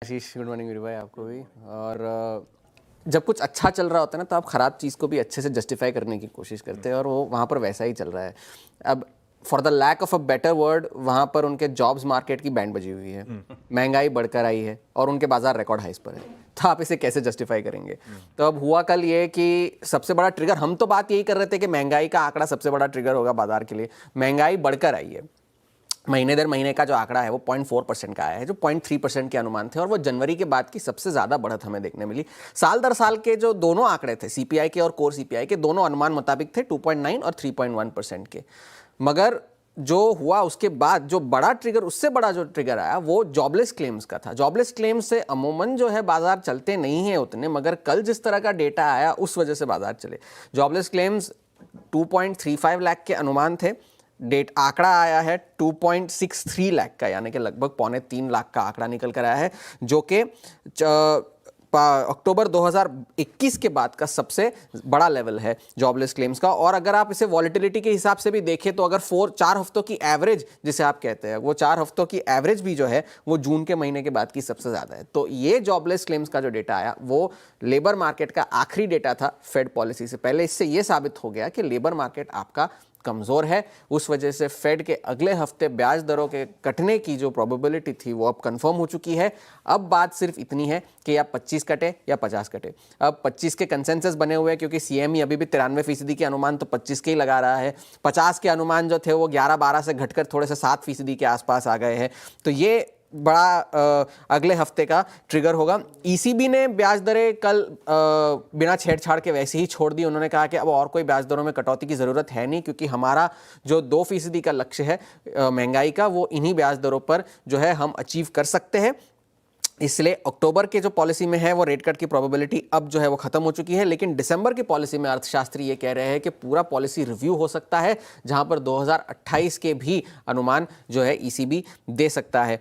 आशीष, good morning Veeru भाई, आपको भी। और जब कुछ अच्छा चल रहा होता है ना, तो आप ख़राब चीज़ को भी अच्छे से जस्टिफाई करने की कोशिश करते हैं, और वो वहाँ पर वैसा ही चल रहा है। अब for the lack of a better word, वहाँ पर उनके जॉब्स मार्केट की बैंड बजी हुई है, महंगाई बढ़कर आई है और उनके बाजार रिकॉर्ड हाइस पर है। तो आप इसे कैसे जस्टिफाई करेंगे? तो अब हुआ कल ये कि सबसे बड़ा ट्रिगर, हम तो बात यही कर रहे थे कि महंगाई का आंकड़ा सबसे बड़ा ट्रिगर होगा बाजार के लिए। महंगाई बढ़कर आई है, महीने दर महीने का जो आंकड़ा है वो 0.4% का आया है, जो 0.3% के अनुमान थे, और वो जनवरी के बाद की सबसे ज़्यादा बढ़त हमें देखने मिली। साल दर साल के जो दोनों आंकड़े थे, सीपीआई के और कोर सीपीआई के, दोनों अनुमान मुताबिक थे 2.9 और 3.1% के। मगर जो हुआ उसके बाद जो बड़ा ट्रिगर, उससे बड़ा जो ट्रिगर आया वो जॉबलेस क्लेम्स का था। जॉबलेस क्लेम्स से अमूमन जो है बाजार चलते नहीं हैं उतने, मगर कल जिस तरह का डेटा आया उस वजह से बाजार चले। जॉबलेस क्लेम्स 2.35 लाख के अनुमान थे, आंकड़ा आया है 2.63 लाख का, यानी कि लगभग 2.25 लाख का आंकड़ा निकल कर आया है, जो कि अक्टूबर 2021 के बाद का सबसे बड़ा लेवल है जॉबलेस क्लेम्स का। और अगर आप इसे वॉलेटिलिटी के हिसाब से भी देखें तो अगर 4 हफ्तों की एवरेज जिसे आप कहते हैं, वो 4 हफ्तों की एवरेज भी जो है वो जून के महीने के बाद की सबसे ज़्यादा है। तो ये जॉबलेस क्लेम्स का जो डेटा आया वो लेबर मार्केट का आखिरी डेटा था फेड पॉलिसी से पहले। इससे ये साबित हो गया कि लेबर मार्केट आपका कमज़ोर है। उस वजह से फेड के अगले हफ्ते ब्याज दरों के कटने की जो प्रोबेबिलिटी थी वो अब कंफर्म हो चुकी है। अब बात सिर्फ इतनी है कि या 25 कटे या 50 कटे। अब 25 के कंसेंसस बने हुए हैं, क्योंकि सीएमई अभी भी 93% के अनुमान तो 25 के ही लगा रहा है। 50 के अनुमान जो थे वो 11-12 से घटकर थोड़े से 7% के आसपास आ गए हैं। तो ये बड़ा अगले हफ्ते का ट्रिगर होगा। ईसीबी ने ब्याज दरें कल बिना छेड़छाड़ के वैसे ही छोड़ दी। उन्होंने कहा कि अब और कोई ब्याज दरों में कटौती की ज़रूरत है नहीं, क्योंकि हमारा जो 2% का लक्ष्य है महंगाई का, वो इन्हीं ब्याज दरों पर जो है हम अचीव कर सकते हैं। इसलिए अक्टूबर के जो पॉलिसी में है वो रेट कट की प्रोबेबिलिटी अब जो है वो खत्म हो चुकी है। लेकिन दिसंबर की पॉलिसी में अर्थशास्त्री ये कह रहे हैं कि पूरा पॉलिसी रिव्यू हो सकता है, जहां पर 2028 के भी अनुमान जो है ईसीबी दे सकता है।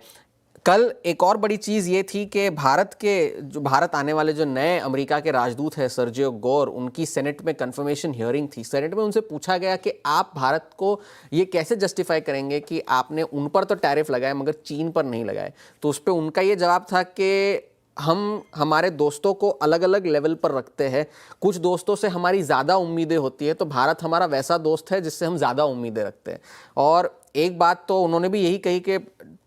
कल एक और बड़ी चीज़ ये थी कि भारत आने वाले जो नए अमेरिका के राजदूत हैं सर्जियो गोर, उनकी सेनेट में कंफर्मेशन हियरिंग थी। सेनेट में उनसे पूछा गया कि आप भारत को ये कैसे जस्टिफाई करेंगे कि आपने उन पर तो टैरिफ लगाए मगर चीन पर नहीं लगाए। तो उस पर उनका ये जवाब था कि हम हमारे दोस्तों को अलग अलग लेवल पर रखते हैं। कुछ दोस्तों से हमारी ज़्यादा उम्मीदें होती है, तो भारत हमारा वैसा दोस्त है जिससे हम ज़्यादा उम्मीदें रखते हैं। और एक बात तो उन्होंने भी यही कही कि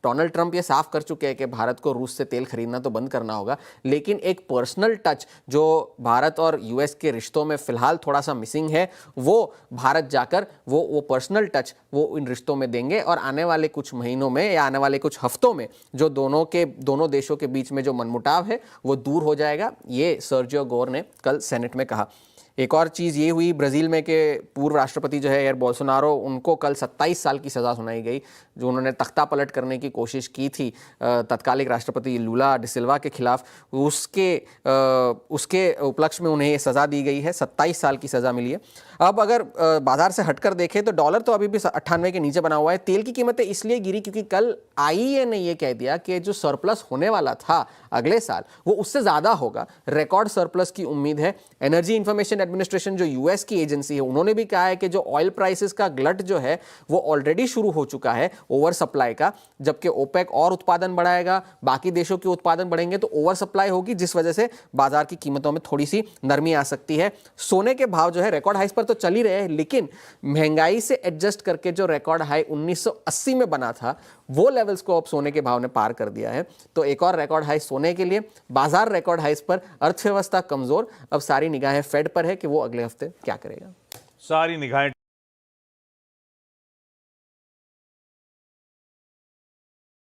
डोनाल्ड ट्रंप ये साफ कर चुके हैं कि भारत को रूस से तेल खरीदना तो बंद करना होगा, लेकिन एक पर्सनल टच जो भारत और यूएस के रिश्तों में फिलहाल थोड़ा सा मिसिंग है, वो भारत जाकर वो पर्सनल टच वो इन रिश्तों में देंगे। और आने वाले कुछ महीनों में या आने वाले कुछ हफ्तों में जो दोनों देशों के बीच में जो मनमुटाव है वो दूर हो जाएगा, ये सर्जियो गोर ने कल सेनेट में कहा। एक और चीज़ ये हुई, ब्राज़ील में के पूर्व राष्ट्रपति जो है एयर बोल्सोनारो, उनको कल 27 साल की सज़ा सुनाई गई। जो उन्होंने तख्ता पलट करने की कोशिश की थी तत्कालिक राष्ट्रपति लूला डी सिल्वा के खिलाफ, उसके उपलक्ष्य में उन्हें ये सज़ा दी गई है। 27 साल की सज़ा मिली है। अब अगर बाजार से हटकर देखें तो डॉलर तो अभी भी 98 के नीचे बना हुआ है। तेल की कीमतें इसलिए गिरी क्योंकि कल आईईए ने यह कह दिया कि जो सरप्लस होने वाला था अगले साल वो उससे ज़्यादा होगा। रिकॉर्ड सरप्लस की उम्मीद है। एनर्जी इंफॉर्मेशन एडमिनिस्ट्रेशन जो यूएस की एजेंसी है, उन्होंने भी कहा है कि जो ऑयल प्राइसेस का ग्लट जो है वो ऑलरेडी शुरू हो चुका है ओवर सप्लाई का। जबकि ओपेक और उत्पादन बढ़ाएगा, बाकी देशों के उत्पादन बढ़ेंगे तो ओवर सप्लाई होगी, जिस वजह से बाजार की कीमतों में थोड़ी सी नरमी आ सकती है। सोने के भाव जो है रिकॉर्ड हाइस पर तो चल ही रहे हैं, लेकिन महंगाई से एडजस्ट करके जो रिकॉर्ड हाई 1980 में बना था वो लेवल्स को अब सोने के भाव ने पार कर दिया है। तो एक और रिकॉर्ड हाई सोने के लिए, बाजार रिकॉर्ड हाइस पर, अर्थव्यवस्था कमजोर। अब सारी निगाहें फेड पर है कि वो अगले हफ्ते क्या करेगा। सारी निगाहें